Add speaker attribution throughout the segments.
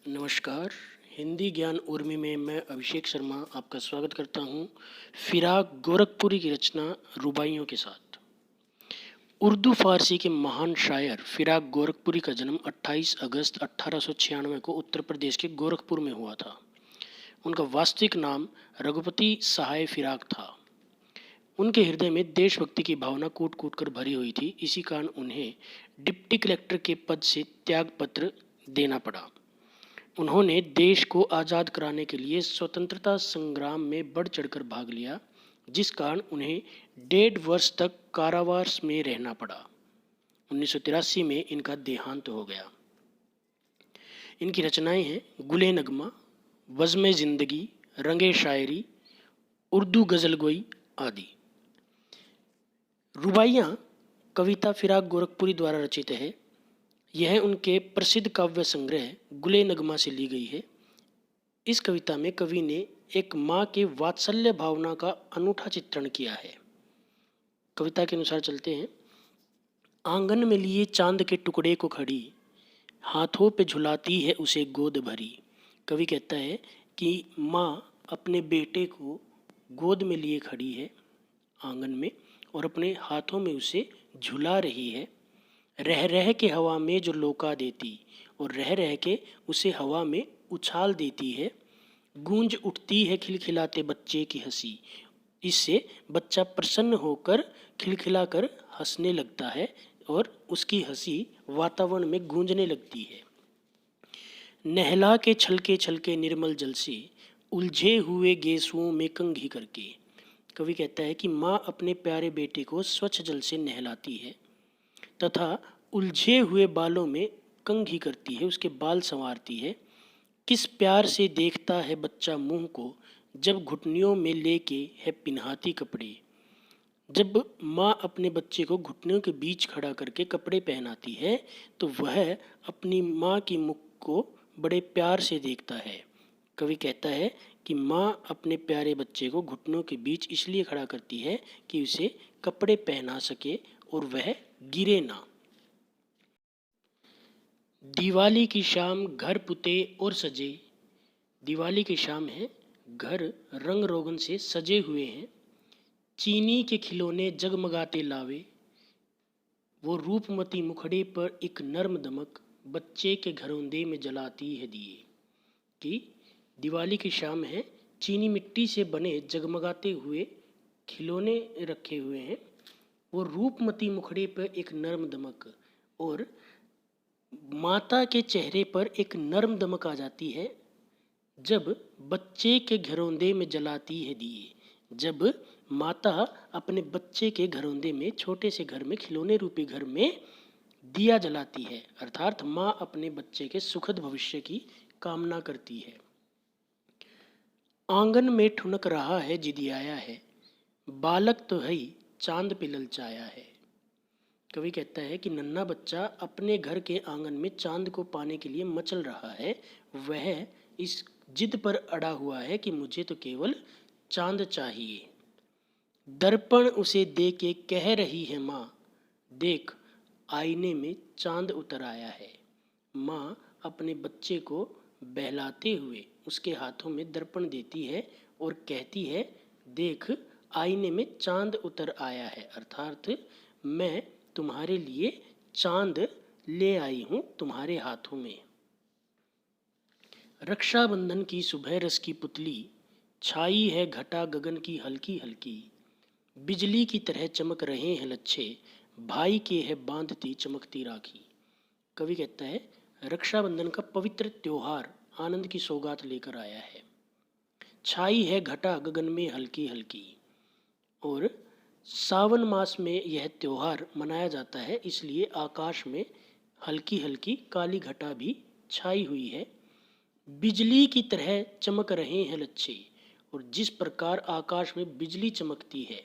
Speaker 1: नमस्कार। हिंदी ज्ञान उर्मी में मैं अभिषेक शर्मा आपका स्वागत करता हूँ। फिराक गोरखपुरी की रचना रुबाइयों के साथ। उर्दू फारसी के महान शायर फिराक गोरखपुरी का जन्म 28 अगस्त 1896 को उत्तर प्रदेश के गोरखपुर में हुआ था। उनका वास्तविक नाम रघुपति सहाय फिराक था। उनके हृदय में देशभक्ति की भावना कूट कूट कर भरी हुई थी। इसी कारण उन्हें डिप्टी कलेक्टर के पद से त्यागपत्र देना पड़ा। उन्होंने देश को आज़ाद कराने के लिए स्वतंत्रता संग्राम में बढ़ चढ़कर भाग लिया, जिस कारण उन्हें 1.5 वर्ष तक कारावास में रहना पड़ा। 1983 में इनका देहांत हो गया। इनकी रचनाएं हैं गुले नगमा, वज़्म ज़िंदगी, रंगे शायरी, उर्दू गज़लगोई आदि। रुबाइयाँ कविता फिराक गोरखपुरी द्वारा रचित है। यह उनके प्रसिद्ध काव्य संग्रह गुले नगमा से ली गई है। इस कविता में कवि ने एक माँ के वात्सल्य भावना का अनूठा चित्रण किया है। कविता के अनुसार चलते हैं। आंगन में लिए चांद के टुकड़े को खड़ी, हाथों पे झुलाती है उसे गोद भरी। कवि कहता है कि माँ अपने बेटे को गोद में लिए खड़ी है आंगन में और अपने हाथों में उसे झुला रही है। रह रह के हवा में जो लोका देती और रह रह के उसे हवा में उछाल देती है। गूंज उठती है खिलखिलाते बच्चे की हंसी। इससे बच्चा प्रसन्न होकर खिलखिलाकर हंसने लगता है और उसकी हंसी वातावरण में गूंजने लगती है। नहला के छलके निर्मल जल से उलझे हुए गेसुओं में कंघी करके। कवि कहता है कि माँ अपने प्यारे बेटे को स्वच्छ जल से नहलाती है तथा उलझे हुए बालों में कंघी करती है, उसके बाल संवारती है। किस प्यार से देखता है बच्चा मुंह को जब घुटनियों में लेके है पिन्हाती कपड़े। जब माँ अपने बच्चे को घुटनों के बीच खड़ा करके कपड़े पहनाती है तो वह अपनी माँ की मुख को बड़े प्यार से देखता है। कवि कहता है कि माँ अपने प्यारे बच्चे को घुटनों के बीच इसलिए खड़ा करती है कि उसे कपड़े पहना सके और वह गिरे ना। दिवाली की शाम घर पुते और सजे। दिवाली की शाम है, घर रंग रोगन से सजे हुए हैं। चीनी के खिलौने जगमगाते लावे, वो रूपमती मुखड़े पर एक नर्म दमक बच्चे के घरौंदे में जलाती है दिए। कि दिवाली की शाम है, चीनी मिट्टी से बने जगमगाते हुए खिलौने रखे हुए हैं। वो रूपमती मुखड़े पर एक नर्म दमक और माता के चेहरे पर एक नर्म दमक आ जाती है जब बच्चे के घरौंदे में जलाती है दिए। जब माता अपने बच्चे के घरौंदे में, छोटे से घर में, खिलौने रूपी घर में दिया जलाती है, अर्थात माँ अपने बच्चे के सुखद भविष्य की कामना करती है। आंगन में ठुनक रहा है जिदियाया है, बालक तो है चांद पे ललचाया है। कवि कहता है कि नन्हा बच्चा अपने घर के आंगन में चांद को पाने के लिए मचल रहा है। वह इस जिद पर अड़ा हुआ है कि मुझे तो केवल चांद चाहिए। दर्पण उसे दे के कह रही है माँ, देख आईने में चांद उतर आया है। माँ अपने बच्चे को बहलाते हुए उसके हाथों में दर्पण देती है और कहती है, देख आईने में चांद उतर आया है, अर्थात मैं तुम्हारे लिए चांद ले आई हूँ तुम्हारे हाथों में। रक्षाबंधन की सुबह रस की पुतली, छाई है घटा गगन की हल्की हल्की। बिजली की तरह चमक रहे हैं लच्छे, भाई के है बांधती चमकती राखी। कवि कहता है रक्षाबंधन का पवित्र त्योहार आनंद की सौगात लेकर आया है। छाई है घटा गगन में हल्की हल्की, और सावन मास में यह त्योहार मनाया जाता है, इसलिए आकाश में हल्की हल्की काली घटा भी छाई हुई है। बिजली की तरह चमक रहे हैं लच्छे, और जिस प्रकार आकाश में बिजली चमकती है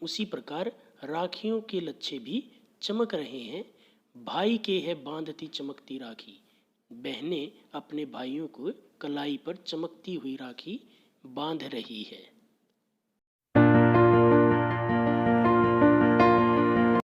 Speaker 1: उसी प्रकार राखियों के लच्छे भी चमक रहे हैं। भाई के है बांधती चमकती राखी, बहनें अपने भाइयों को कलाई पर चमकती हुई राखी बांध रही है।